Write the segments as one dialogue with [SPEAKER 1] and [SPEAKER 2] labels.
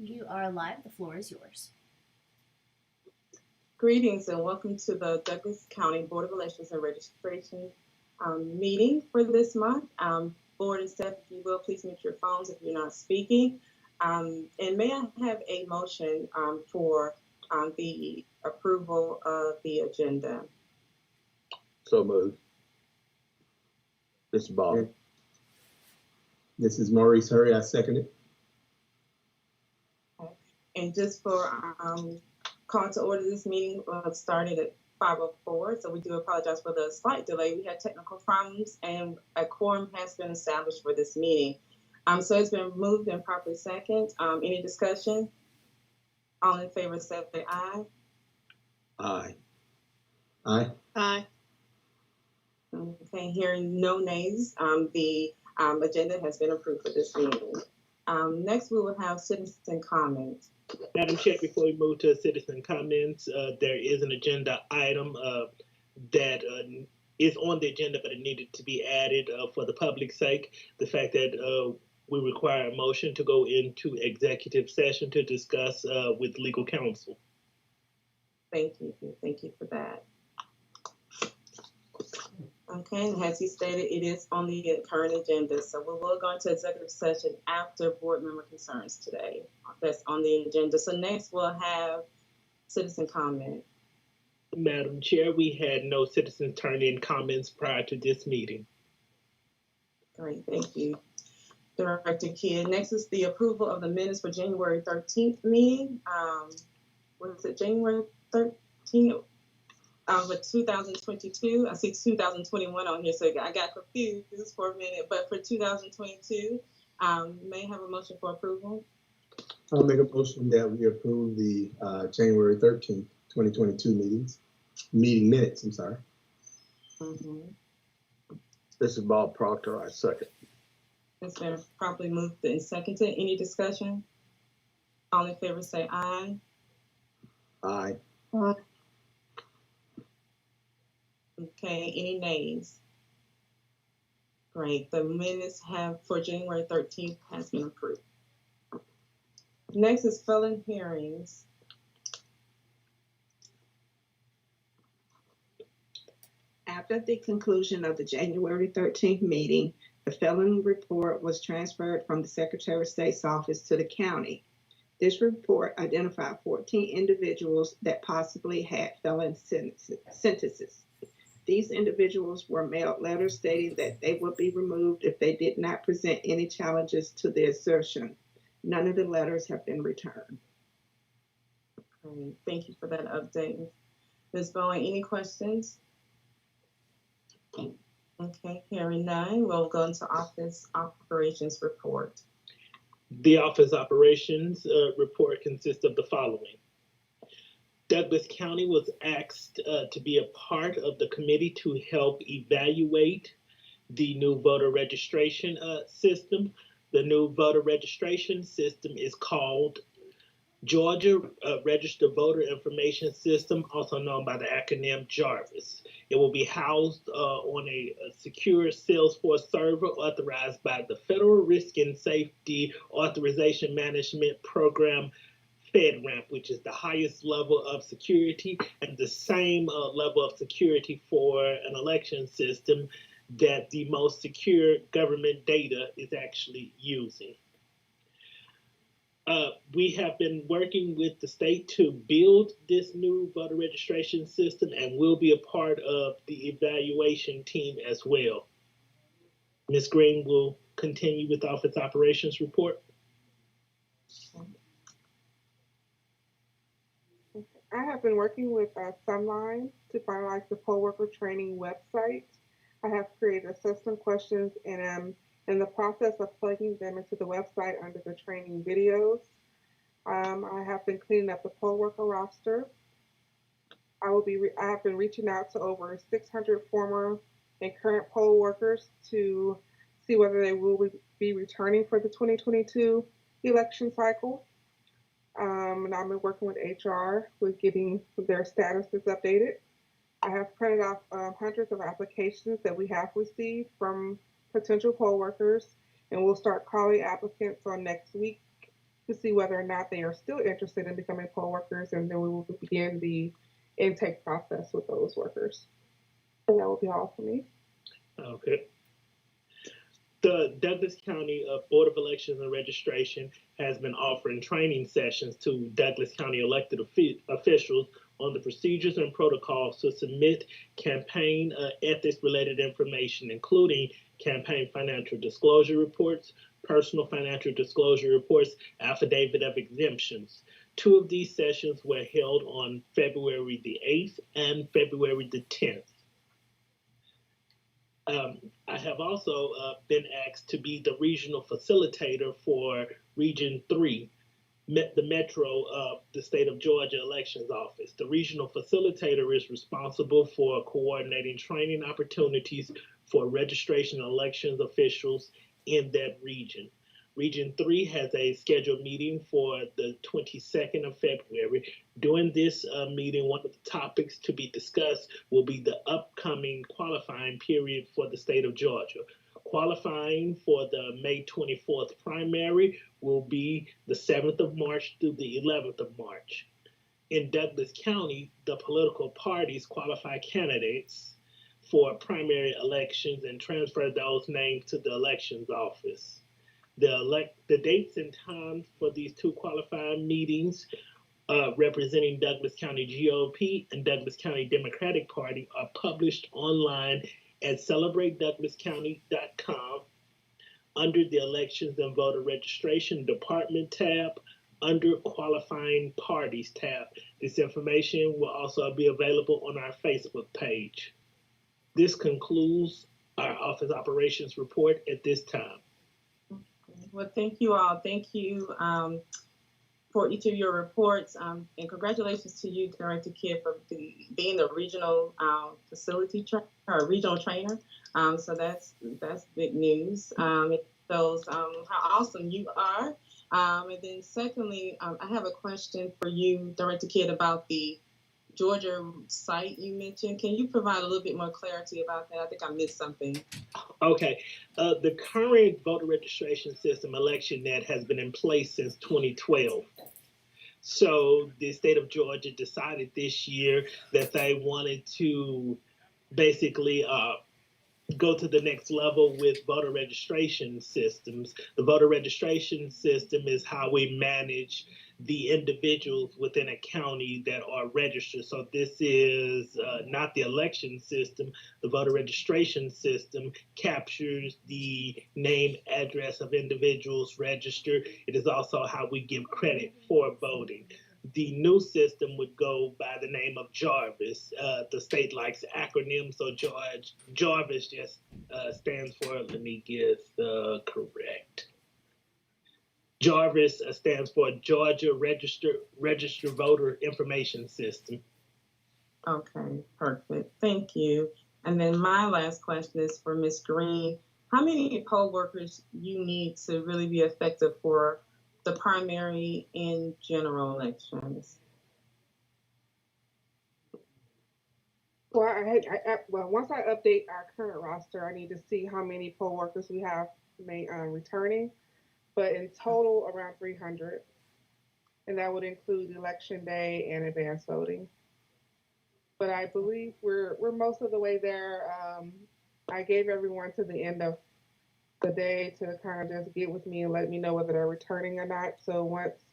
[SPEAKER 1] You are live. The floor is yours.
[SPEAKER 2] Greetings and welcome to the Douglas County Board of Elections and Registration meeting for this month. Board and staff, if you will, please mute your phones if you're not speaking. And may I have a motion for the approval of the agenda?
[SPEAKER 3] So moved. This is Bob.
[SPEAKER 4] Okay. This is Maurice Hurry. I second it.
[SPEAKER 2] Okay. And just for call to order, this meeting started at 5:04, so we do apologize for the slight delay. We had technical problems and a quorum has been established for this meeting. So it's been moved and properly second. Any discussion? All in favor say aye.
[SPEAKER 3] Aye.
[SPEAKER 4] Aye.
[SPEAKER 1] Aye.
[SPEAKER 2] Okay, hearing no nays, the agenda has been approved for this meeting. Next, we will have citizen comments.
[SPEAKER 5] Madam Chair, before we move to citizen comments, there is an agenda item that is on the agenda, but it needed to be added for the public's sake. The fact that we require a motion to go into executive session to discuss with legal counsel.
[SPEAKER 2] Thank you for that. Okay, and as he stated, it is on the current agenda, so we will go into executive session after board member concerns today. That's on the agenda. So next we'll have citizen comment.
[SPEAKER 5] Madam Chair, we had no citizens turn in comments prior to this meeting.
[SPEAKER 2] Great, thank you, Director Kidd. Next is the approval of the minutes for January 13th meeting. Was it January 13th? For 2022, I see 2021 on here, so I got confused for a minute. But for 2022, may I have a motion for approval?
[SPEAKER 4] I'll make a motion that we approve the January 13th, 2022 meeting minutes. I'm sorry.
[SPEAKER 3] This is Bob Proctor. I second.
[SPEAKER 2] It's been properly moved and seconded. Any discussion? All in favor say aye.
[SPEAKER 3] Aye.
[SPEAKER 1] Aye.
[SPEAKER 2] Okay, any nays? Great, the minutes for January 13th has been approved. Next is felon hearings.
[SPEAKER 6] After the conclusion of the January 13th meeting, the felon report was transferred from the Secretary of State's office to the county. This report identified 14 individuals that possibly had felon sentences. These individuals were mailed letters stating that they would be removed if they did not present any challenges to the assertion. None of the letters have been returned.
[SPEAKER 2] Great, thank you for that update. Ms. Bowen, any questions? Okay, hearing none, we'll go into office operations report.
[SPEAKER 5] The office operations report consists of the following. Douglas County was asked to be a part of the committee to help evaluate the new voter registration system. The new voter registration system is called Georgia Registered Voter Information System, also known by the acronym JARVIS. It will be housed on a secure Salesforce server authorized by the Federal Risk and Safety Authorization Management Program, FedRAMP, which is the highest level of security and the same level of security for an election system that the most secure government data is actually using. We have been working with the state to build this new voter registration system and will be a part of the evaluation team as well. Ms. Green will continue with office operations report.
[SPEAKER 7] I have been working with Sunline to finalize the poll worker training website. I have created assessment questions and am in the process of plugging them into the website under the training videos. I have been cleaning up the poll worker roster. I have been reaching out to over 600 former and current poll workers to see whether they will be returning for the 2022 election cycle. And I've been working with HR with getting their statuses updated. I have printed off hundreds of applications that we have received from potential poll workers, and we'll start calling applicants on next week to see whether or not they are still interested in becoming poll workers, and then we will begin the intake process with those workers. And that will be all for me.
[SPEAKER 5] Okay. The Douglas County Board of Elections and Registration has been offering training sessions to Douglas County elected officials on the procedures and protocols to submit campaign ethics-related information, including campaign financial disclosure reports, personal financial disclosure reports, affidavit of exemptions. 2 of these sessions were held on February the 8th and February the 10th. I have also been asked to be the regional facilitator for Region 3, the Metro, the state of Georgia Elections Office. The regional facilitator is responsible for coordinating training opportunities for registration elections officials in that region. Region 3 has a scheduled meeting for the 22nd of February. During this meeting, one of the topics to be discussed will be the upcoming qualifying period for the state of Georgia. Qualifying for the May 24th primary will be the 7th of March through the 11th of March. In Douglas County, the political parties qualify candidates for primary elections and transfer those names to the elections office. The dates and times for these 2 qualifying meetings representing Douglas County GOP and Douglas County Democratic Party are published online at celebratedouglascounty.com under the Elections and Voter Registration Department tab under Qualifying Parties tab. This information will also be available on our Facebook page. This concludes our office operations report at this time.
[SPEAKER 2] Well, thank you all. Thank you for each of your reports, and congratulations to you, Director Kidd, for being the regional facility or regional trainer. So that's big news. It shows how awesome you are. And then secondly, I have a question for you, Director Kidd, about the Georgia site you mentioned. Can you provide a little bit more clarity about that? I think I missed something.
[SPEAKER 5] Okay. The current voter registration system, ElectionNet, has been in place since 2012. So the state of Georgia decided this year that they wanted to basically go to the next level with voter registration systems. The voter registration system is how we manage the individuals within a county that are registered. So this is not the election system. The voter registration system captures the name, address of individuals registered. It is also how we give credit for voting. The new system would go by the name of Jarvis. The state likes acronyms, so Jarvis just stands for, let me get correct. Jarvis stands for Georgia Registered Voter Information System.
[SPEAKER 2] Okay, perfect. Thank you. And then my last question is for Ms. Green. How many poll workers you need to really be effective for the primary and general elections?
[SPEAKER 7] Well, once I update our current roster, I need to see how many poll workers we have returning. But in total, around 300, and that would include election day and advance voting. But I believe we're most of the way there. I gave everyone to the end of the day to kind of just get with me and let me know whether they're returning or not. So once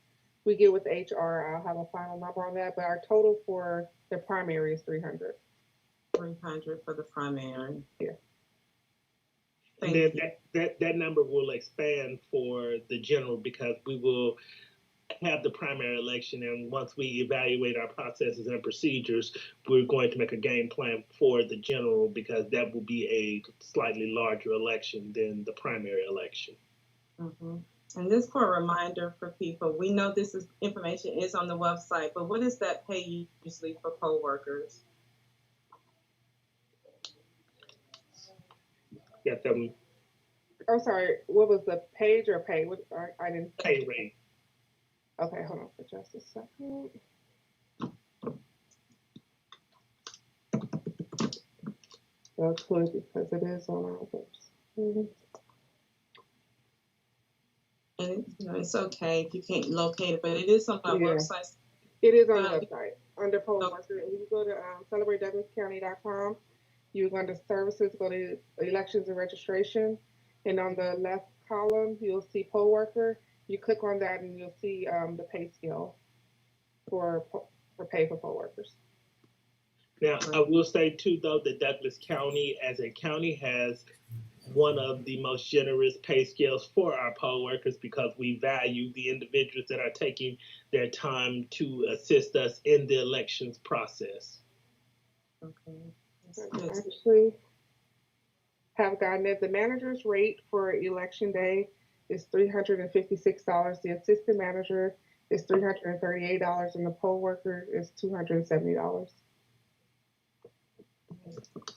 [SPEAKER 7] we get with HR, I'll have a final number on that. But our total for the primary is 300.
[SPEAKER 2] 300 for the primary.
[SPEAKER 7] Yeah.
[SPEAKER 5] And then that number will expand for the general because we will have the primary election, and once we evaluate our processes and procedures, we're going to make a game plan for the general because that will be a slightly larger election than the primary election.
[SPEAKER 2] Mm-hmm. And just for a reminder for people, we know this information is on the website, but what is that pay usually for poll workers?
[SPEAKER 5] Got them.
[SPEAKER 7] Oh, sorry. What was the page or pay? What I didn't.
[SPEAKER 5] Pay rate.
[SPEAKER 7] Okay, hold on for just a second. That's good because it is on our website.
[SPEAKER 2] and it's okay if you can't locate it, but it is on our
[SPEAKER 7] Yeah.
[SPEAKER 2] website.
[SPEAKER 7] It is on the
[SPEAKER 2] Um,
[SPEAKER 7] website under poll worker. If you go to celebratedouglascounty.com, you go under services, go to elections and registration, and on the left column you'll see poll worker. You click on that and you'll see the pay scale for pay for poll workers.
[SPEAKER 5] Now, I will say too, though, that Douglas County as a county has one of the most generous pay scales for our poll workers because we value the individuals that are taking their time to assist us in the elections process.
[SPEAKER 2] Okay.
[SPEAKER 7] I actually have gotten it. The manager's rate for election day is $356. The assistant manager is $338, and the poll worker is $270.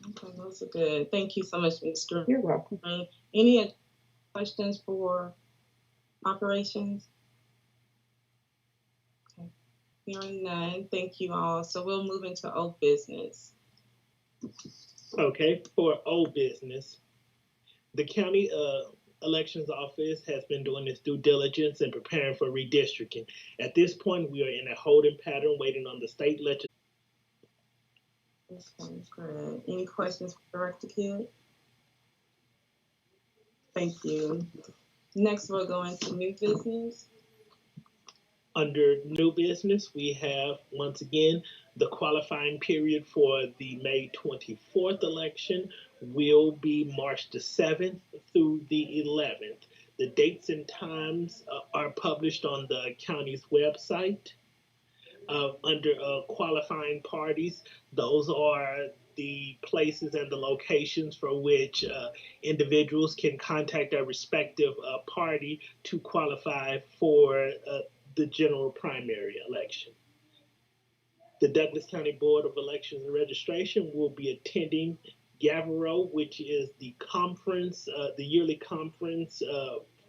[SPEAKER 2] Okay, those are good. Thank you so much, Mr.
[SPEAKER 7] You're welcome.
[SPEAKER 2] Any questions for operations? Okay. Hearing none, thank you all. So we'll move into old business.
[SPEAKER 5] Okay, for old business, the county elections office has been doing its due diligence and preparing for redistricting. At this point, we are in a holding pattern waiting on the state legislature.
[SPEAKER 2] Okay, good. Any questions for Director Kidd? Thank you. Next, we'll go into new business.
[SPEAKER 5] Under new business, we have, once again, the qualifying period for the May 24th election will be March the 7th through the 11th. The dates and times are published on the county's website. Under qualifying parties, those are the places and the locations for which individuals can contact their respective party to qualify for the general primary election. The Douglas County Board of Elections and Registration will be attending Gavrot, which is the conference, the yearly conference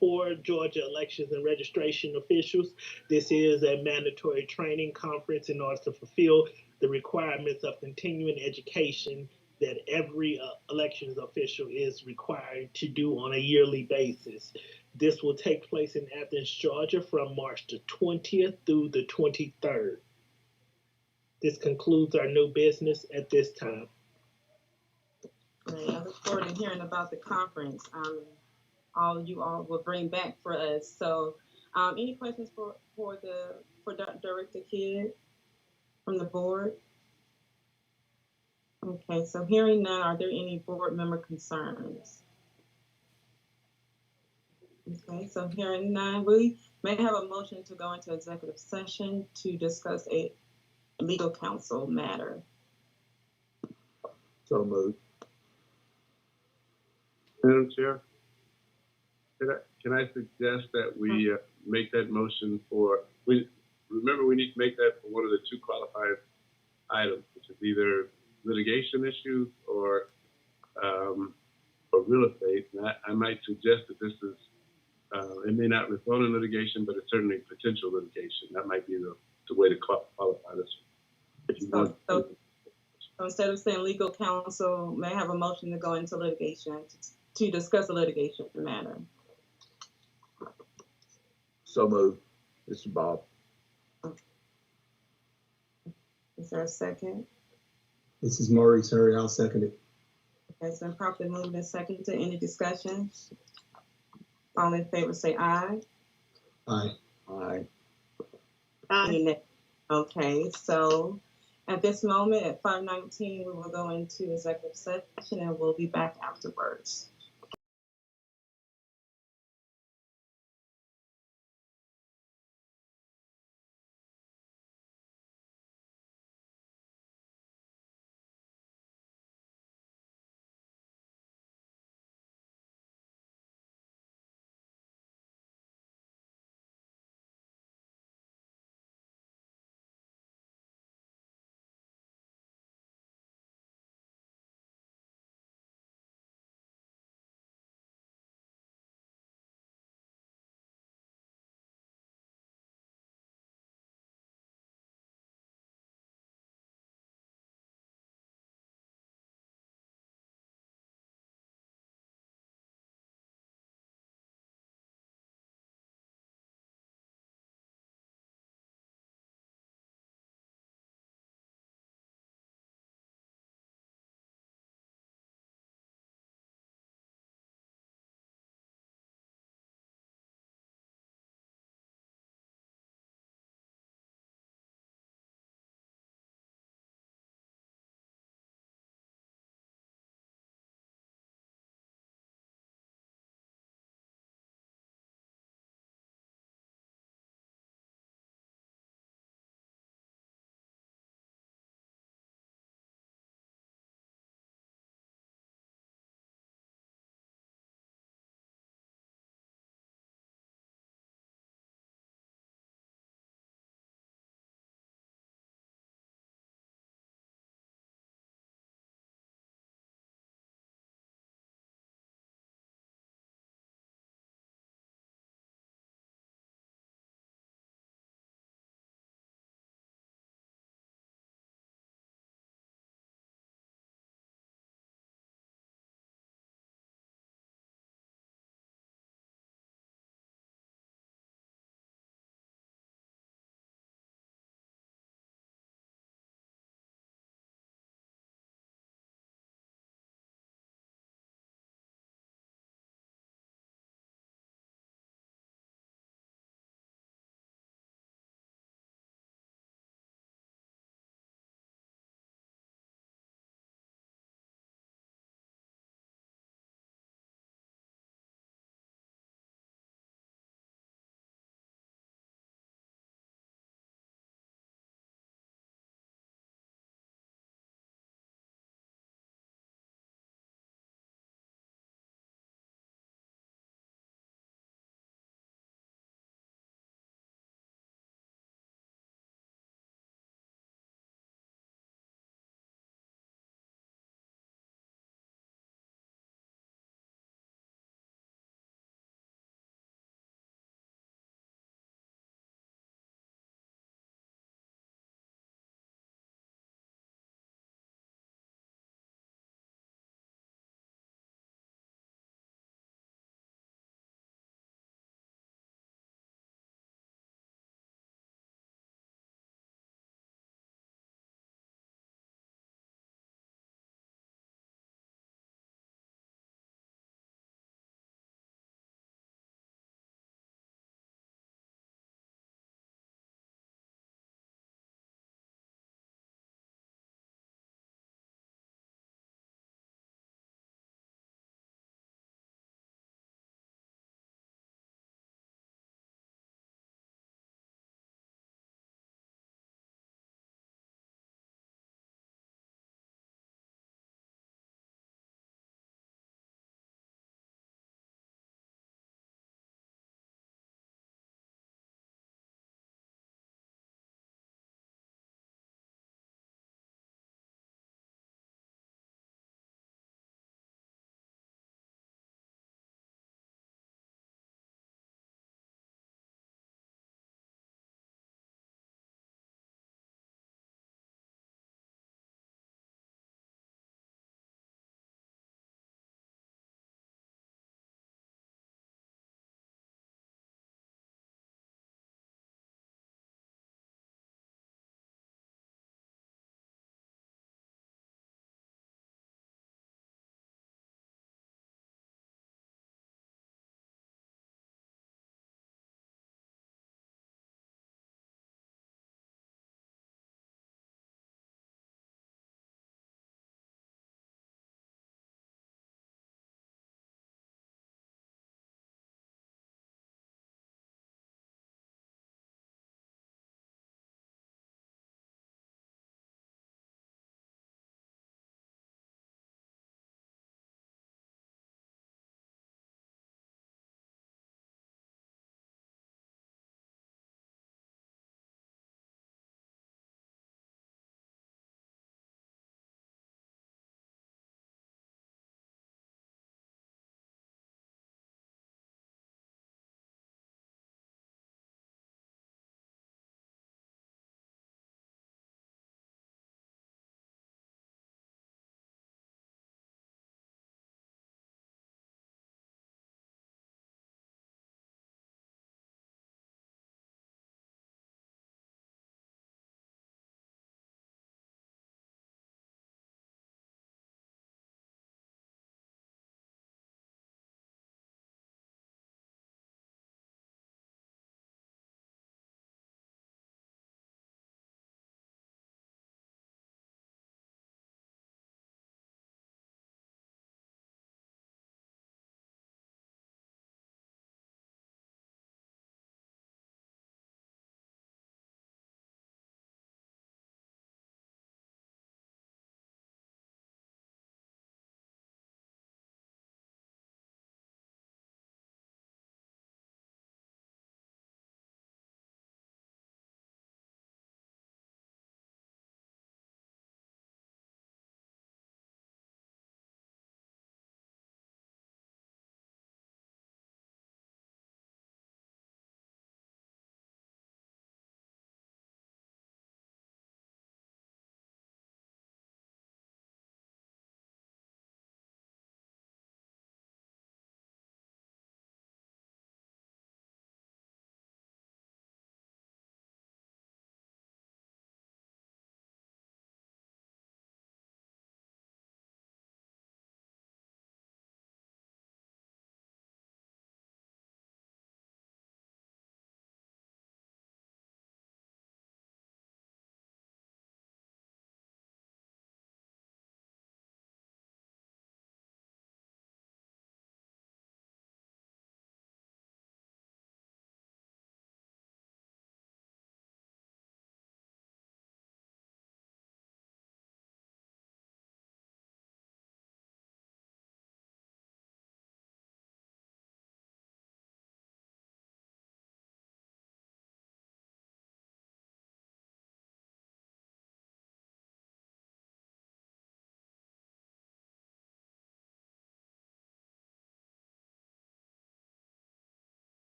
[SPEAKER 5] for Georgia elections and registration officials. This is a mandatory training conference in order to fulfill the requirements of continuing education that every elections official is required to do on a yearly basis. This will take place in Athens, Georgia from March the 20th through the 23rd. This concludes our new business at this time.
[SPEAKER 2] Great. I look forward to hearing about the conference. All you all will bring back for us. So, any questions for Director Kidd from the board? Okay, so hearing none, are there any board member concerns? Okay, so hearing none, we may have a motion to go into executive session to discuss a legal counsel matter.
[SPEAKER 3] So moved.
[SPEAKER 8] Madam Chair, can I suggest that we make that motion for, we need to make that for one of the two qualified items, which is either litigation issues or real estate. And I might suggest that this is, it may not result in litigation, but it's certainly potential litigation. That might be the way to qualify this. If you want.
[SPEAKER 2] So instead of saying legal counsel, may I have a motion to go into litigation to discuss a litigation matter?
[SPEAKER 3] So moved. This is Bob.
[SPEAKER 2] Is there a second?
[SPEAKER 4] This is Maurice Hurry. I'll second it.
[SPEAKER 2] Okay, it's been properly moved and seconded. Any discussion? All in favor say aye.
[SPEAKER 4] Aye.
[SPEAKER 3] Aye.
[SPEAKER 2] Any nay? Okay, so at this moment at 5:19, we will go into executive session and we'll be back afterwards.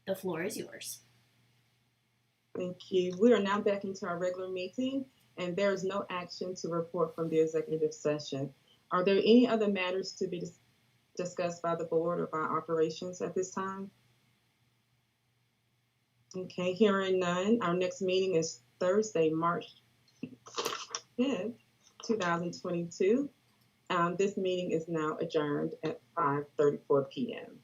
[SPEAKER 1] The floor is yours.
[SPEAKER 2] Thank you. We are now back into our regular meeting, and there is no action to report from the executive session. Are there any other matters to be discussed by the board or by operations at this time? Okay, hearing none. Our next meeting is Thursday, March 5th, 2022. This meeting is now adjourned at 5:34 p.m.